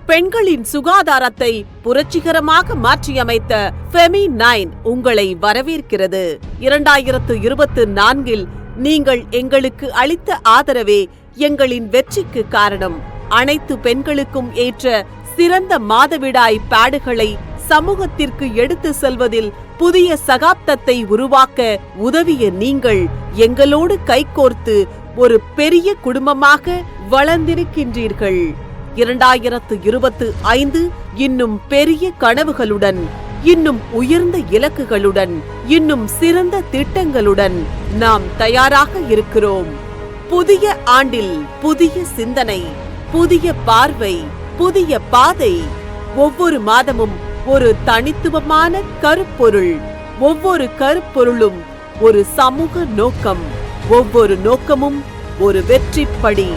பெண்களின் சுகாதாரத்தை புரட்சிகரமாக மாற்றியமைத்த ஃபெமி9 உங்களை வரவேற்கிறது. 2024 நீங்கள் எங்களுக்கு அளித்த ஆதரவே எங்களின் வெற்றிக்கு காரணம். அனைத்து பெண்களுக்கும் ஏற்ற சிறந்த மாதவிடாய் பேடுகளை சமூகத்திற்கு எடுத்து செல்வதில் புதிய சகாப்தத்தை உருவாக்க உதவிய நீங்கள் எங்களோடு கைகோர்த்து ஒரு பெரிய குடும்பமாக வளர்ந்திருக்கின்றீர்கள். 2025 இன்னும் பெரிய கனவுகளுடன், இன்னும் உயர்ந்த இலக்குகளுடன், இன்னும் சிறந்த திட்டங்களுடன் நாம் தயாராக இருக்கிறோம். புதிய ஆண்டில் புதிய சிந்தனை, புதிய பார்வை, புதிய பாதை. ஒவ்வொரு மாதமும் ஒரு தனித்துவமான கருப்பொருள். ஒவ்வொரு கருப்பொருளும் ஒரு சமூக நோக்கம். ஒவ்வொரு நோக்கமும் ஒரு வெற்றிப்படி.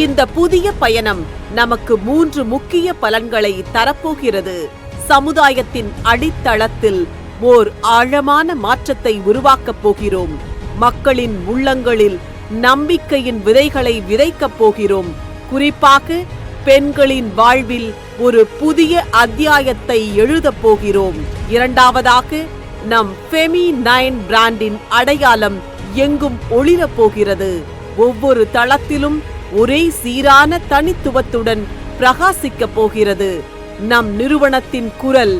இந்த புதிய பயணம் நமக்கு 3 முக்கிய பலன்களை தரப்போகிறது. சமுதாயத்தின் அடித்தளத்தில் ஓர் ஆழமான மாற்றத்தை உருவாக்கப் போகிறோம். மக்களின் உள்ளங்களில் நம்பிக்கையின் விதைகளை விதைக்கப் போகிறோம். குறிப்பாக பெண்களின் வாழ்வில் ஒரு புதிய அத்தியாயத்தை எழுதப் போகிறோம். இரண்டாவதாக, நம் ஃபெமி9 பிராண்டின் அடையாளம் எங்கும் ஒளிரப் போகிறது. ஒவ்வொரு தளத்திலும் ஒரே சீரான தனித்துவத்துடன் பிரகாசிக்கப் போகிறது. நம் நிறுவனத்தின் குரல்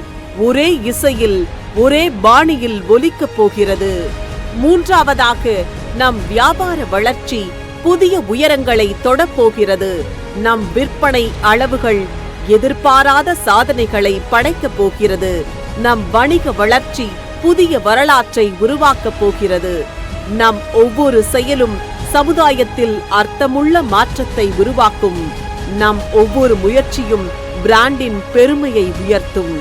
ஒரே இசையில், ஒரே பாணியில் ஒலிக்கப் போகிறது. மூன்றாவதாக, நம் வியாபார வளர்ச்சி புதிய உயரங்களை தொடப்போகிறது. நம் விற்பனை அளவுகள் எதிர்பாராத சாதனைகளை படைக்கப் போகிறது. நம் வணிக வளர்ச்சி புதிய வரலாற்றை உருவாக்கப் போகிறது. நம் ஒவ்வொரு செயலும் சமுதாயத்தில் அர்த்தமுள்ள மாற்றத்தை உருவாக்கும். நம் ஒவ்வொரு முயற்சியும் பிராண்டின் பெருமையை உயர்த்தும்.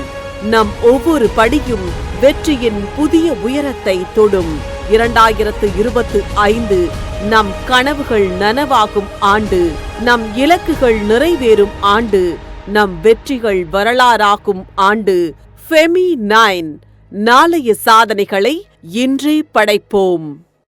நம் ஒவ்வொரு படியும் வெற்றியின் புதிய உயரத்தை தொடும். 2025 நம் கனவுகள் நனவாகும் ஆண்டு. நம் இலக்குகள் நிறைவேறும் ஆண்டு. நம் வெற்றிகள் வரலாறாகும் ஆண்டு. ஃபெமி9, நாளைய சாதனைகளை இன்றே படைப்போம்.